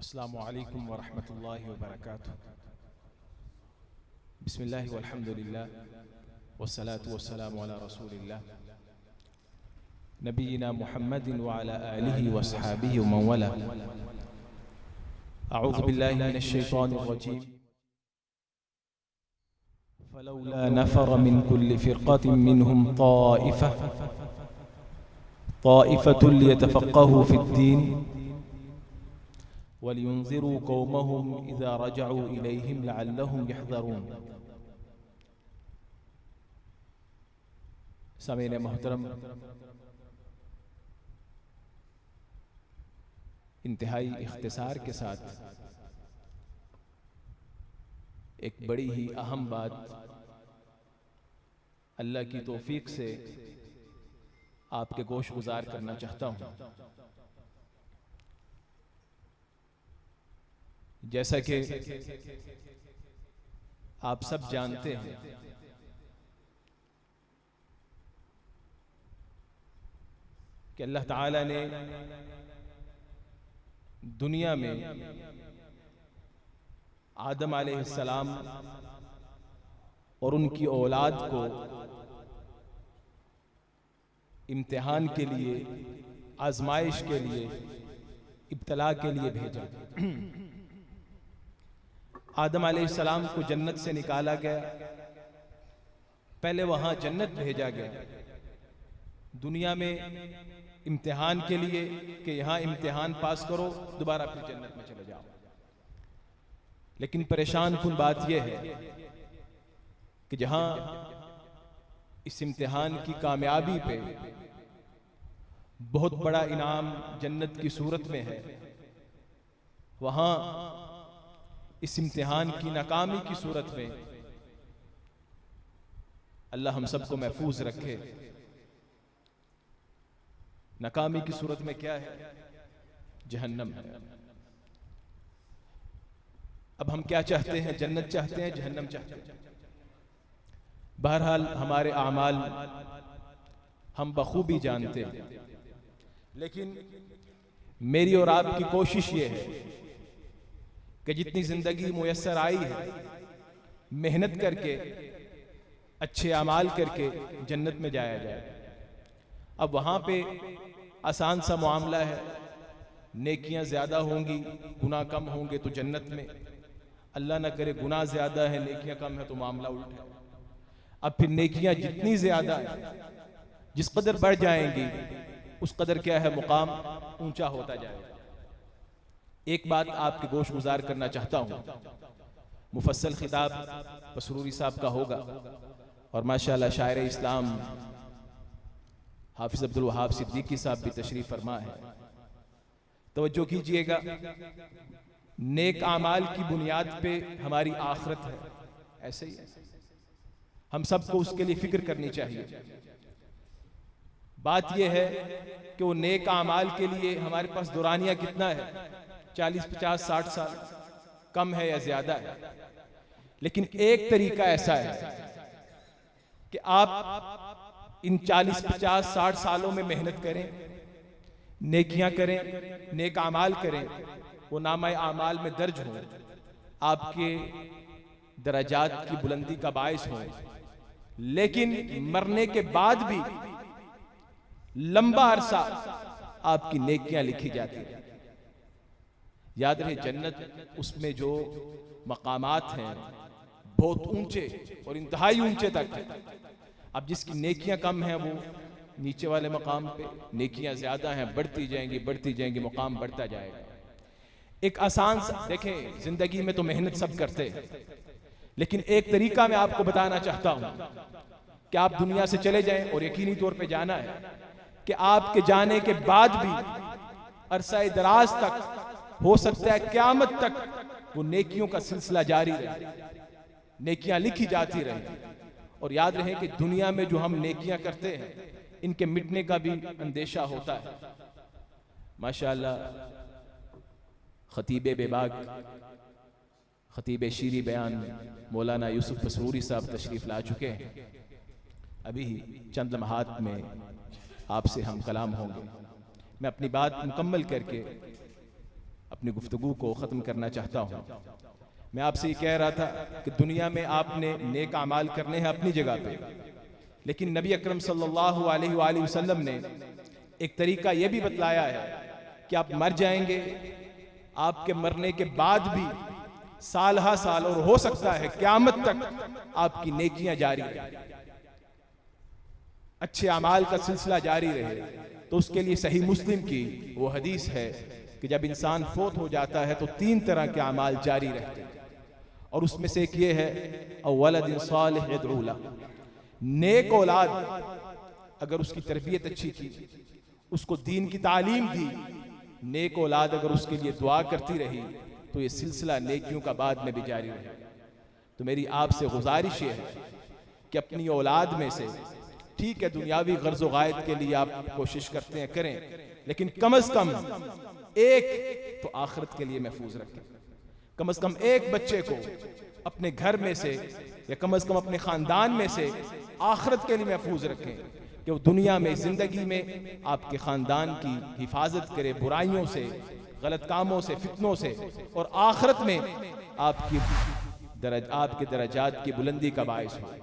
अस्सलामु अलैकुम वरहमतुल्लाहि वबरकातुह। बिस्मिल्लाहि वल्हम्दुलिल्लाह वस्सलातु वस्सलामु अला रसूलिल्लाह नबीना मुहम्मदिन व अला आलिहि व अस्हाबिहि व मन वला। अऊज़ु बिल्लाहि मिनश शैतानिर रजीम। फलौला नफर मिन कुल्लि फ़िरक़तिन मिनहुम ताइफ़तुन लियतफ़क़्क़हू फ़िद्दीन वलियुन्ज़िरू कौमहुम इज़ा रजअू इलैहिम लअल्लहुम यहज़रून। सामीन मोहतरम, इंतहाई इख्तिसार के साथ एक बड़ी ही अहम बात अल्लाह की तौफीक से आपके गोश गुजार करना चाहता हूँ। जैसा कि आप सब जानते हैं कि अल्लाह ताला ने दुनिया में आदम अलैहिस्सलाम और उनकी औलाद को इम्तिहान के लिए, आजमाइश के लिए, इब्तला के लिए भेजा। आदम अलैहिस्सलाम को जन्नत से निकाला गया, पहले वहां जन्नत भेजा गया दुनिया में इम्तिहान के लिए कि यहां इम्तिहान पास करो, दोबारा फिर जन्नत में चले जाओ। लेकिन परेशान कुन बात यह है कि जहां इस इम्तिहान की कामयाबी पे बहुत बड़ा इनाम जन्नत की सूरत में है, वहां इस इम्तिहान की नाकामी की सूरत में अल्लाह हम सबको महफूज रखे। नाकामी की सूरत में क्या है? जहन्नम है। अब हम क्या चाहते हैं? जन्नत चाहते हैं, जहन्नम चाहते हैं? बहरहाल हमारे आमाल हम बखूबी जानते हैं, लेकिन मेरी और आपकी कोशिश ये है कि जितनी जिंदगी मुयस्सर आई है, मेहनत करके, अच्छे अमाल करके जन्नत में जाया जाए। अब वहां पे आसान सा मामला है, नेकियां ज्यादा होंगी, गुनाह कम होंगे तो जन्नत में। अल्लाह ना करे गुनाह ज्यादा है, नेकियां कम है तो मामला उल्टा है। अब फिर नेकियां जितनी ज्यादा है, जिस कदर बढ़ जाएंगी उस कदर क्या है, मुकाम ऊंचा होता जाएगा। एक बात आपके गोश गुजार करना चाहता हूं, मुफस्सल खिताब बसरूरी साहब का होगा और माशाअल्लाह शायर इस्लाम हाफिज अब्दुल वहाब सिद्दीकी साहब भी तशरीफ फरमा है। तवज्जो कीजिएगा, नेक आमाल की बुनियाद पे हमारी आखिरत है, ऐसे ही हम सबको उसके लिए फिक्र करनी चाहिए। बात यह है कि वो नेक आमाल के लिए हमारे पास दुरानिया कितना है, 40, 50, 60 साल, कम है या ज्यादा है। लेकिन एक तरीका ऐसा है कि आप इन 40, 50, 60 सालों में मेहनत करें, नेकियां करें, नेक आमाल करें, वो नामा आमाल में दर्ज हो, आपके दराजात की बुलंदी का बायस हो। लेकिन मरने के बाद भी लंबा अरसा आपकी नेकियां लिखी जाती है। याद रहे, जन्नत उसमें जो मकामात हैं बहुत ऊंचे और इंतहाई ऊंचे तक है। अब जिसकी नेकियां कम हैं वो नीचे वाले मकाम पे, नेकियां ज्यादा हैं, बढ़ती जाएंगी, मुकाम बढ़ता जाएगा। एक आसान देखें, जिंदगी में तो मेहनत सब करते हैं, लेकिन एक तरीका मैं आपको बताना चाहता हूं कि आप दुनिया से चले जाएं और यकीनी तौर पे जाना है कि आपके जाने के बाद भी अरसा दराज तक, हो सकता है क़यामत तक, वो नेकियों का सिलसिला जारी रहे, नेकियां लिखी जाती रहे। और याद रहे कि दुनिया में जो हम नेकियां करते हैं, इनके मिटने का भी अंदेशा होता है। माशाअल्लाह खतीब बेबाग, खतीब शीरी बयान मौलाना यूसुफ बसरूरी साहब तशरीफ ला चुके हैं। अभी चंद लम्हात में आपसे हम कलाम होंगे। मैं अपनी बात मुकम्मल करके अपनी गुफ्तगू को ख़त्म करना चाहता हूँ। मैं आपसे ये कह रहा था कि दुनिया में आपने नेक अमाल करने हैं अपनी जगह पे, लेकिन नबी अकरम सल्लल्लाहु अलैहि वसल्लम ने एक तरीका ये भी बतलाया है कि आप मर जाएंगे, आपके मरने के बाद भी साल हा साल और हो सकता है क़यामत तक आपकी नेकियां जारी रहे, अच्छे अमाल का सिलसिला जारी रहे। तो उसके लिए सही मुस्लिम की वो हदीस है कि जब इंसान फोत हो जाता है तो 3 तरह के अमाल जारी रहते हैं, और उसमें से एक ये है अवलदिन सालिह यदऊ ला, नेक औलाद अगर उसकी तरबियत अच्छी की, उसको दीन की तालीम दी, नेक औलाद अगर उसके लिए दुआ करती रही, तो ये सिलसिला नेकियों का बाद में भी जारी रहे। तो मेरी आपसे गुजारिश ये है कि अपनी औलाद में से, ठीक है दुनियावी गर्ज़ गायत के लिए आप कोशिश करते हैं करें, लेकिन कम अज कम एक तो आखिरत के लिए महफूज रखें। कम अज कम एक बच्चे को अपने घर में से या कम अज कम अपने खानदान में से आखिरत के लिए महफूज रखें कि वो दुनिया में जिंदगी में आपके खानदान की हिफाजत करे बुराइयों से, गलत कामों से, फितनों से, और आखिरत में आपके दराजात की बुलंदी का बाइस हो।